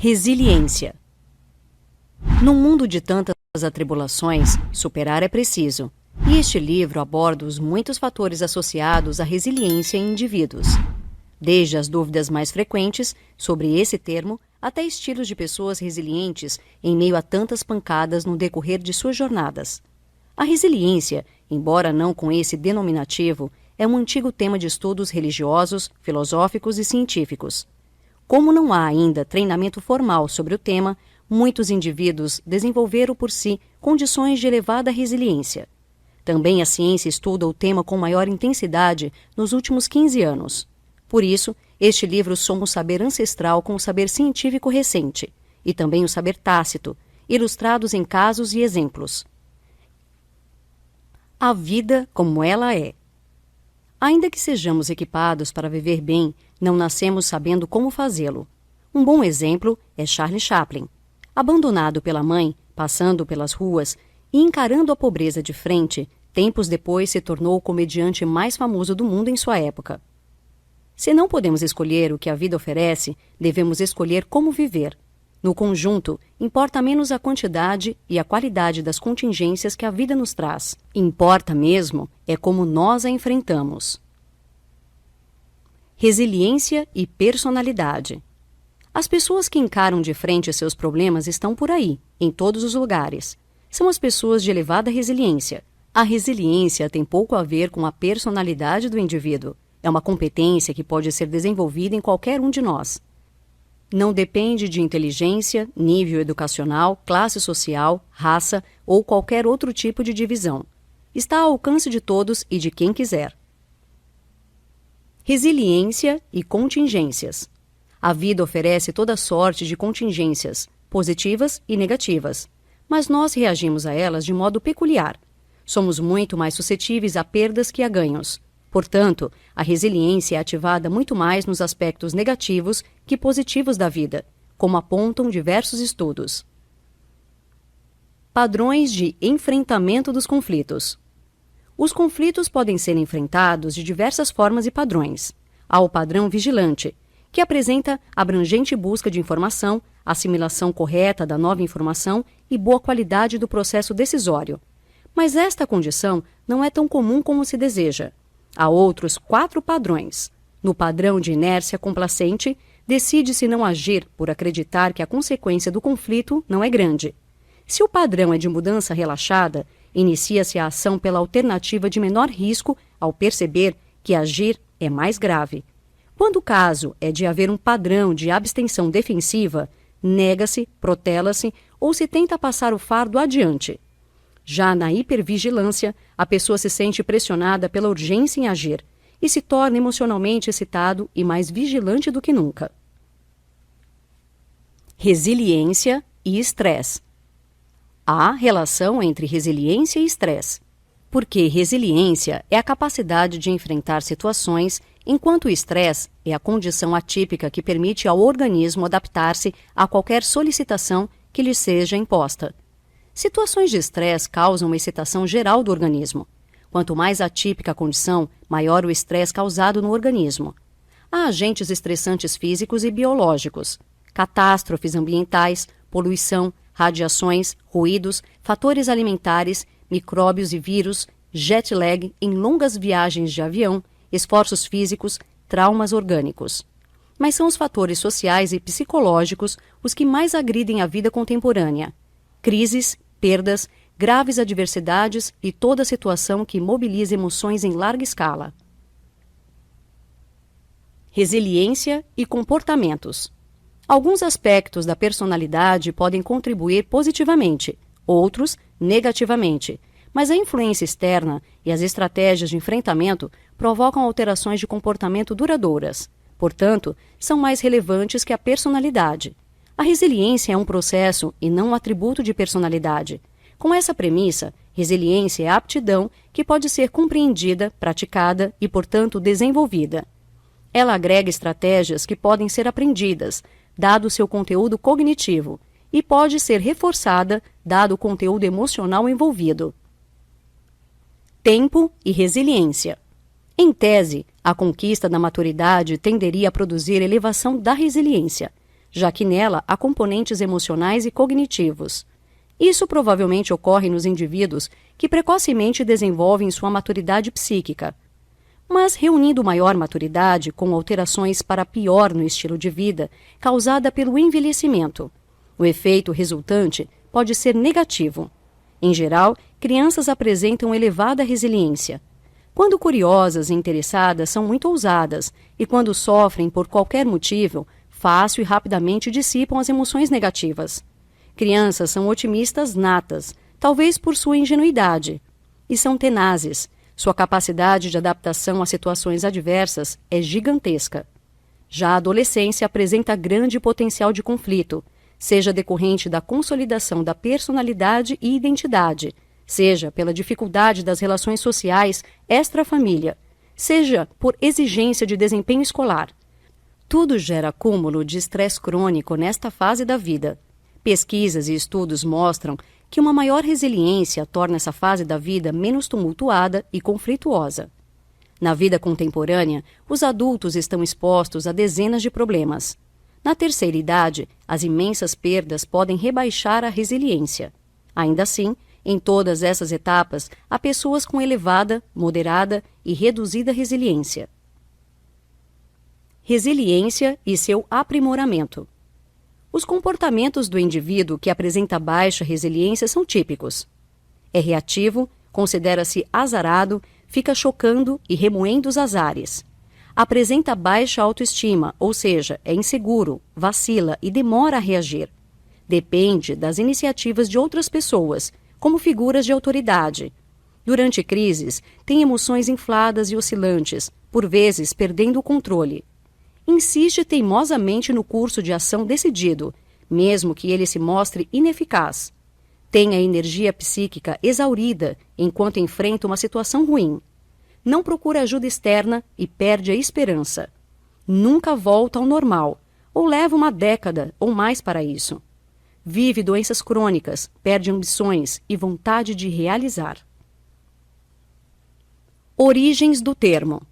Resiliência. Num mundo de tantas atribulações, superar é preciso. E este livro aborda os muitos fatores associados à resiliência em indivíduos. Desde as dúvidas mais frequentes sobre esse termo, até estilos de pessoas resilientes em meio a tantas pancadas no decorrer de suas jornadas. A resiliência, embora não com esse denominativo, é um antigo tema de estudos religiosos, filosóficos e científicos. Como não há ainda treinamento formal sobre o tema, muitos indivíduos desenvolveram por si condições de elevada resiliência. Também a ciência estuda o tema com maior intensidade nos últimos 15 anos. Por isso, este livro soma o saber ancestral com o saber científico recente, e também o saber tácito, ilustrados em casos e exemplos. A vida como ela é. Ainda que sejamos equipados para viver bem, não nascemos sabendo como fazê-lo. Um bom exemplo é Charlie Chaplin. Abandonado pela mãe, passando pelas ruas e encarando a pobreza de frente, tempos depois se tornou o comediante mais famoso do mundo em sua época. Se não podemos escolher o que a vida oferece, devemos escolher como viver. No conjunto, importa menos a quantidade e a qualidade das contingências que a vida nos traz. Importa mesmo é como nós a enfrentamos. Resiliência e personalidade. As pessoas que encaram de frente seus problemas estão por aí, em todos os lugares. São as pessoas de elevada resiliência. A resiliência tem pouco a ver com a personalidade do indivíduo. É uma competência que pode ser desenvolvida em qualquer um de nós. Não depende de inteligência, nível educacional, classe social, raça ou qualquer outro tipo de divisão. Está ao alcance de todos e de quem quiser. Resiliência e contingências. A vida oferece toda sorte de contingências, positivas e negativas, mas nós reagimos a elas de modo peculiar. Somos muito mais suscetíveis a perdas que a ganhos. Portanto, a resiliência é ativada muito mais nos aspectos negativos que positivos da vida, como apontam diversos estudos. Padrões de enfrentamento dos conflitos. Os conflitos podem ser enfrentados de diversas formas e padrões. Há o padrão vigilante, que apresenta abrangente busca de informação, assimilação correta da nova informação e boa qualidade do processo decisório. Mas esta condição não é tão comum como se deseja. Há outros 4 padrões. No padrão de inércia complacente, decide-se não agir por acreditar que a consequência do conflito não é grande. Se o padrão é de mudança relaxada, inicia-se a ação pela alternativa de menor risco ao perceber que agir é mais grave. Quando o caso é de haver um padrão de abstenção defensiva, nega-se, protela-se ou se tenta passar o fardo adiante. Já na hipervigilância, a pessoa se sente pressionada pela urgência em agir e se torna emocionalmente excitado e mais vigilante do que nunca. Resiliência e estresse. Há relação entre resiliência e estresse, porque resiliência é a capacidade de enfrentar situações, enquanto o estresse é a condição atípica que permite ao organismo adaptar-se a qualquer solicitação que lhe seja imposta. Situações de estresse causam uma excitação geral do organismo. Quanto mais atípica a condição, maior o estresse causado no organismo. Há agentes estressantes físicos e biológicos, catástrofes ambientais, poluição, radiações, ruídos, fatores alimentares, micróbios e vírus, jet lag em longas viagens de avião, esforços físicos, traumas orgânicos. Mas são os fatores sociais e psicológicos os que mais agridem a vida contemporânea. Crises, perdas, graves adversidades e toda situação que mobiliza emoções em larga escala. Resiliência e comportamentos. Alguns aspectos da personalidade podem contribuir positivamente, outros negativamente, mas a influência externa e as estratégias de enfrentamento provocam alterações de comportamento duradouras. Portanto, são mais relevantes que a personalidade. A resiliência é um processo e não um atributo de personalidade. Com essa premissa, resiliência é a aptidão que pode ser compreendida, praticada e, portanto, desenvolvida. Ela agrega estratégias que podem ser aprendidas, dado seu conteúdo cognitivo, e pode ser reforçada, dado o conteúdo emocional envolvido. Tempo e resiliência. Em tese, a conquista da maturidade tenderia a produzir elevação da resiliência. já que nela há componentes emocionais e cognitivos. Isso provavelmente ocorre nos indivíduos que precocemente desenvolvem sua maturidade psíquica. Mas reunindo maior maturidade com alterações para pior no estilo de vida causada pelo envelhecimento, o efeito resultante pode ser negativo. Em geral, crianças apresentam elevada resiliência. Quando curiosas e interessadas, são muito ousadas, e quando sofrem por qualquer motivo, fácil e rapidamente dissipam as emoções negativas. Crianças são otimistas natas, talvez por sua ingenuidade, e são tenazes. Sua capacidade de adaptação a situações adversas é gigantesca. Já a adolescência apresenta grande potencial de conflito, seja decorrente da consolidação da personalidade e identidade, seja pela dificuldade das relações sociais extra-família, seja por exigência de desempenho escolar. Tudo gera acúmulo de estresse crônico nesta fase da vida. Pesquisas e estudos mostram que uma maior resiliência torna essa fase da vida menos tumultuada e conflituosa. Na vida contemporânea, os adultos estão expostos a dezenas de problemas. Na terceira idade, as imensas perdas podem rebaixar a resiliência. Ainda assim, em todas essas etapas, há pessoas com elevada, moderada e reduzida resiliência. Resiliência e seu aprimoramento. Os comportamentos do indivíduo que apresenta baixa resiliência são típicos. É reativo, considera-se azarado, fica chocando e remoendo os azares. Apresenta baixa autoestima, ou seja, é inseguro, vacila e demora a reagir. Depende das iniciativas de outras pessoas, como figuras de autoridade. Durante crises, tem emoções infladas e oscilantes, por vezes perdendo o controle. Insiste teimosamente no curso de ação decidido, mesmo que ele se mostre ineficaz. Tem a energia psíquica exaurida enquanto enfrenta uma situação ruim. Não procura ajuda externa e perde a esperança. Nunca volta ao normal, ou leva uma década ou mais para isso. Vive doenças crônicas, perde ambições e vontade de realizar. Origens do termo.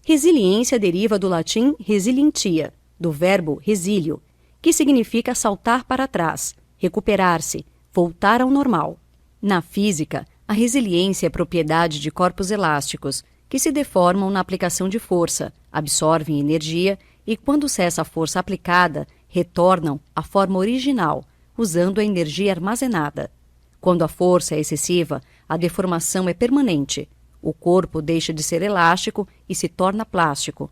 Resiliência deriva do latim resilientia, do verbo resilio, que significa saltar para trás, recuperar-se, voltar ao normal. Na física, a resiliência é propriedade de corpos elásticos, que se deformam na aplicação de força, absorvem energia e, quando cessa a força aplicada, retornam à forma original, usando a energia armazenada. Quando a força é excessiva, a deformação é permanente. O corpo deixa de ser elástico e se torna plástico.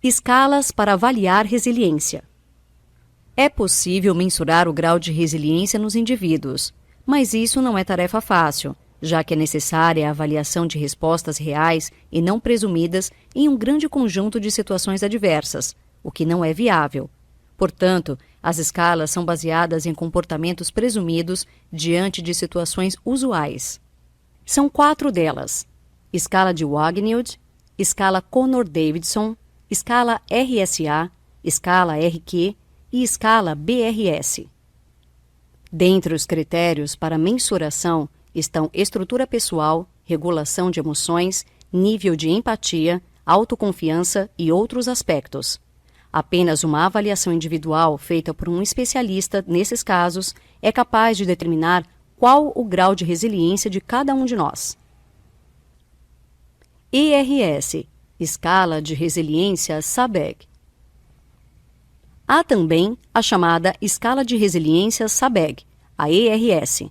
Escalas para avaliar resiliência. É possível mensurar o grau de resiliência nos indivíduos, mas isso não é tarefa fácil, já que é necessária a avaliação de respostas reais e não presumidas em um grande conjunto de situações adversas, o que não é viável. Portanto, as escalas são baseadas em comportamentos presumidos diante de situações usuais. São 4 delas: escala de Wagniud, escala Connor-Davidson, escala RSA, escala RQ e escala BRS. Dentre os critérios para mensuração estão estrutura pessoal, regulação de emoções, nível de empatia, autoconfiança e outros aspectos. Apenas uma avaliação individual feita por um especialista nesses casos é capaz de determinar qual o grau de resiliência de cada um de nós. ERS, Escala de Resiliência Sabeg. Há também a chamada Escala de Resiliência Sabeg, a ERS.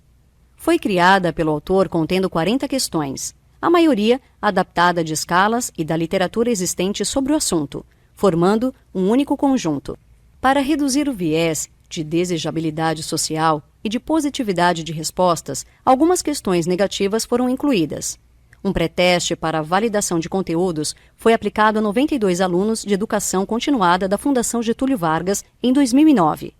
Foi criada pelo autor contendo 40 questões, a maioria adaptada de escalas e da literatura existente sobre o assunto, formando um único conjunto. Para reduzir o viés de desejabilidade social e de positividade de respostas, algumas questões negativas foram incluídas. Um pré-teste para a validação de conteúdos foi aplicado a 92 alunos de educação continuada da Fundação Getúlio Vargas em 2009.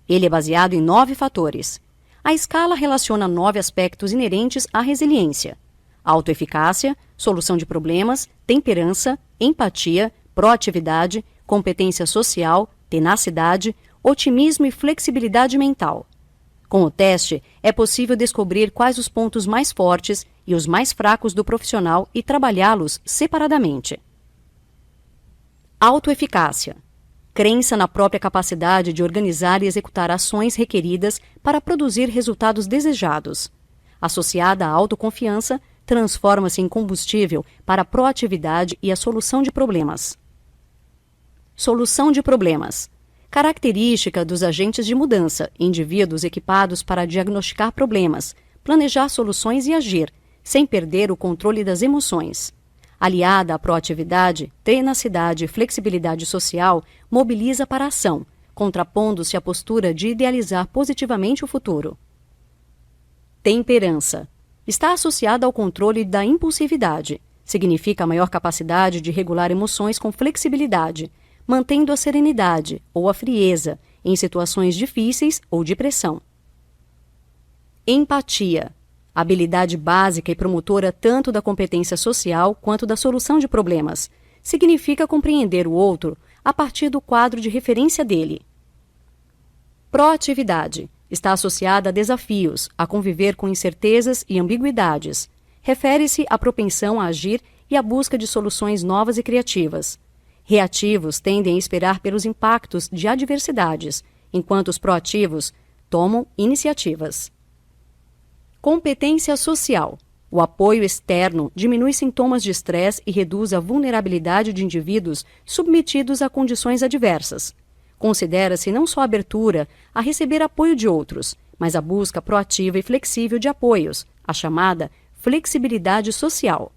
Ele é baseado em 9 fatores. A escala relaciona 9 aspectos inerentes à resiliência: autoeficácia, solução de problemas, temperança, empatia, proatividade, competência social, tenacidade, otimismo e flexibilidade mental. Com o teste, é possível descobrir quais os pontos mais fortes e os mais fracos do profissional e trabalhá-los separadamente. Autoeficácia. crença na própria capacidade de organizar e executar ações requeridas para produzir resultados desejados. Associada à autoconfiança, transforma-se em combustível para a proatividade e a solução de problemas. Solução de problemas. Característica dos agentes de mudança, indivíduos equipados para diagnosticar problemas, planejar soluções e agir, sem perder o controle das emoções. Aliada à proatividade, tenacidade e flexibilidade social, mobiliza para a ação, contrapondo-se à postura de idealizar positivamente o futuro. Temperança. Está associada ao controle da impulsividade. Significa a maior capacidade de regular emoções com flexibilidade, mantendo a serenidade ou a frieza em situações difíceis ou de pressão. Empatia. Habilidade básica e promotora tanto da competência social quanto da solução de problemas. Significa compreender o outro a partir do quadro de referência dele. Proatividade. Está associada a desafios, a conviver com incertezas e ambiguidades. Refere-se à propensão a agir e à busca de soluções novas e criativas. Reativos tendem a esperar pelos impactos de adversidades, enquanto os proativos tomam iniciativas. Competência social. O apoio externo diminui sintomas de estresse e reduz a vulnerabilidade de indivíduos submetidos a condições adversas. Considera-se não só a abertura a receber apoio de outros, mas a busca proativa e flexível de apoios, a chamada flexibilidade social.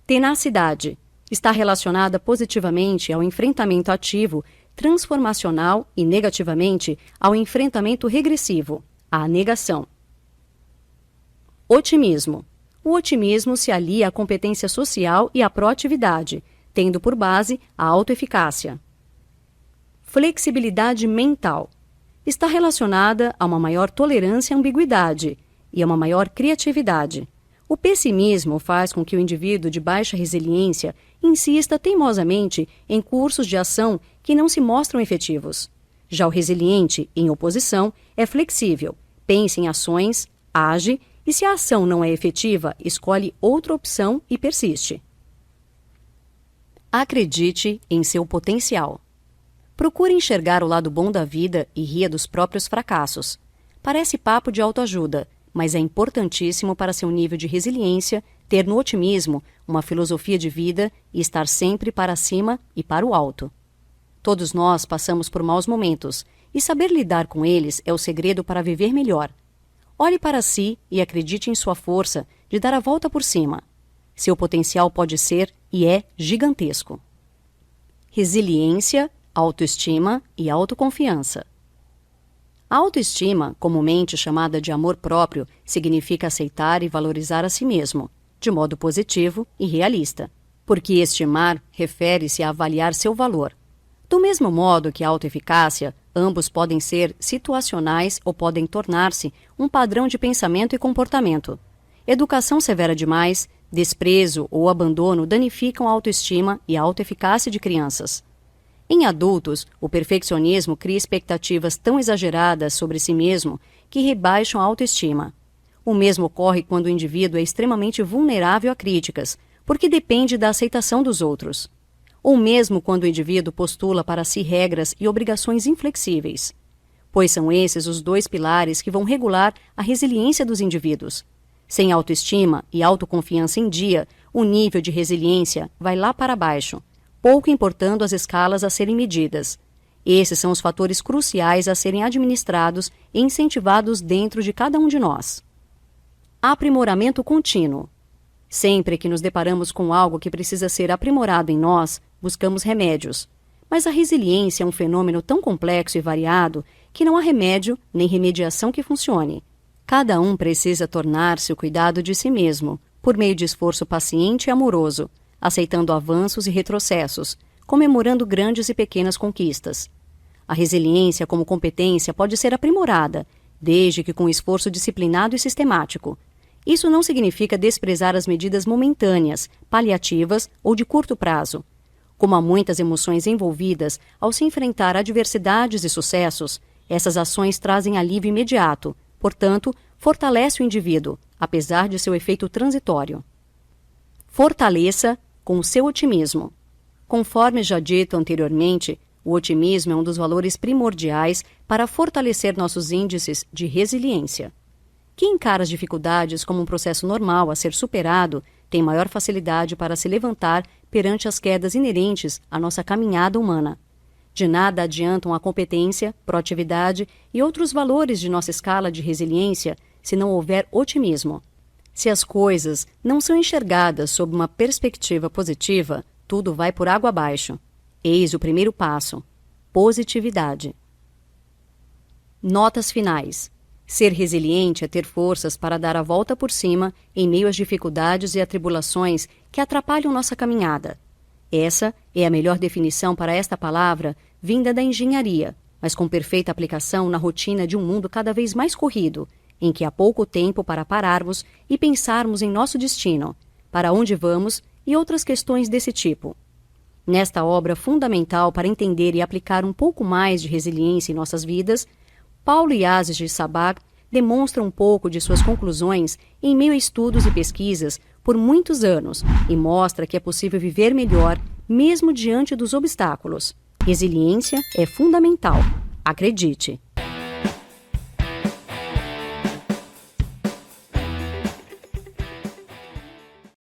Tenacidade. Está relacionada positivamente ao enfrentamento ativo, transformacional e negativamente ao enfrentamento regressivo, à negação. Otimismo. O otimismo se alia à competência social e à proatividade, tendo por base a autoeficácia. Flexibilidade mental. Está relacionada a uma maior tolerância à ambiguidade e a uma maior criatividade. O pessimismo faz com que o indivíduo de baixa resiliência insista teimosamente em cursos de ação que não se mostram efetivos. Já o resiliente, em oposição, é flexível, pensa em ações, age e, se a ação não é efetiva, escolhe outra opção e persiste. Acredite em seu potencial. Procure enxergar o lado bom da vida e ria dos próprios fracassos. Parece papo de autoajuda, mas é importantíssimo para seu nível de resiliência ter no otimismo uma filosofia de vida e estar sempre para cima e para o alto. Todos nós passamos por maus momentos, e saber lidar com eles é o segredo para viver melhor. Olhe para si e acredite em sua força de dar a volta por cima. Seu potencial pode ser e é gigantesco. Resiliência, autoestima e autoconfiança. A autoestima, comumente chamada de amor próprio, significa aceitar e valorizar a si mesmo, de modo positivo e realista, porque estimar refere-se a avaliar seu valor. Do mesmo modo que a autoeficácia, ambos podem ser situacionais ou podem tornar-se um padrão de pensamento e comportamento. Educação severa demais, desprezo ou abandono danificam a autoestima e a autoeficácia de crianças. Em adultos, o perfeccionismo cria expectativas tão exageradas sobre si mesmo que rebaixam a autoestima. O mesmo ocorre quando o indivíduo é extremamente vulnerável a críticas, porque depende da aceitação dos outros. Ou mesmo quando o indivíduo postula para si regras e obrigações inflexíveis. Pois são esses os dois pilares que vão regular a resiliência dos indivíduos. Sem autoestima e autoconfiança em dia, o nível de resiliência vai lá para baixo, pouco importando as escalas a serem medidas. Esses são os fatores cruciais a serem administrados e incentivados dentro de cada um de nós. Aprimoramento contínuo. Sempre que nos deparamos com algo que precisa ser aprimorado em nós, buscamos remédios. Mas a resiliência é um fenômeno tão complexo e variado que não há remédio nem remediação que funcione. Cada um precisa tornar-se o cuidado de si mesmo, por meio de esforço paciente e amoroso, aceitando avanços e retrocessos, comemorando grandes e pequenas conquistas. A resiliência como competência pode ser aprimorada, desde que com esforço disciplinado e sistemático. Isso não significa desprezar as medidas momentâneas, paliativas ou de curto prazo. Como há muitas emoções envolvidas, ao se enfrentar adversidades e sucessos, essas ações trazem alívio imediato, portanto, fortalece o indivíduo, apesar de seu efeito transitório. Fortaleça com o seu otimismo. Conforme já dito anteriormente, O otimismo é um dos valores primordiais para fortalecer nossos índices de resiliência. Quem encara as dificuldades como um processo normal a ser superado tem maior facilidade para se levantar perante as quedas inerentes à nossa caminhada humana. De nada adiantam a competência, proatividade e outros valores de nossa escala de resiliência se não houver otimismo. Se as coisas não são enxergadas sob uma perspectiva positiva, tudo vai por água abaixo. Eis o primeiro passo: positividade. Notas finais. Ser resiliente é ter forças para dar a volta por cima em meio às dificuldades e atribulações que atrapalham nossa caminhada. Essa é a melhor definição para esta palavra vinda da engenharia, mas com perfeita aplicação na rotina de um mundo cada vez mais corrido, em que há pouco tempo para pararmos e pensarmos em nosso destino, para onde vamos e outras questões desse tipo. Nesta obra fundamental para entender e aplicar um pouco mais de resiliência em nossas vidas, Paulo Yazid de Sabag demonstra um pouco de suas conclusões em meio a estudos e pesquisas por muitos anos e mostra que é possível viver melhor mesmo diante dos obstáculos. Resiliência é fundamental. Acredite!